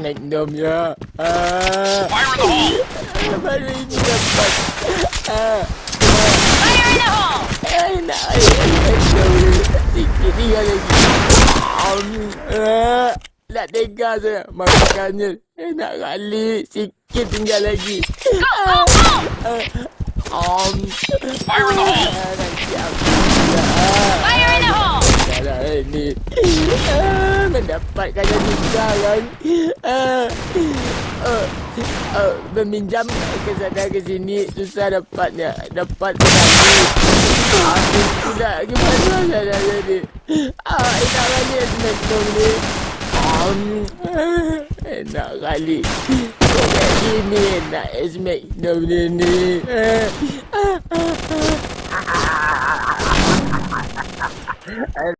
Magnum ya. Fire in the hole! Baru ini dapat. Fire in the hole! Enak. Sikit tinggal lagi. Nak tega saya makannya. Enak kali. Sikit tinggal lagi. Go, go, go! Fire in the hole! Nanti aku Fire in the hole! salah ini. Mendapatkan yang sekarang. Meminjam ke sana ke sini susah dapatnya. Dapat lagi. Habis pula gimana salah jadi. Enak kali Magnum ni. Enak kali. Kayak gini enak Magnum ni.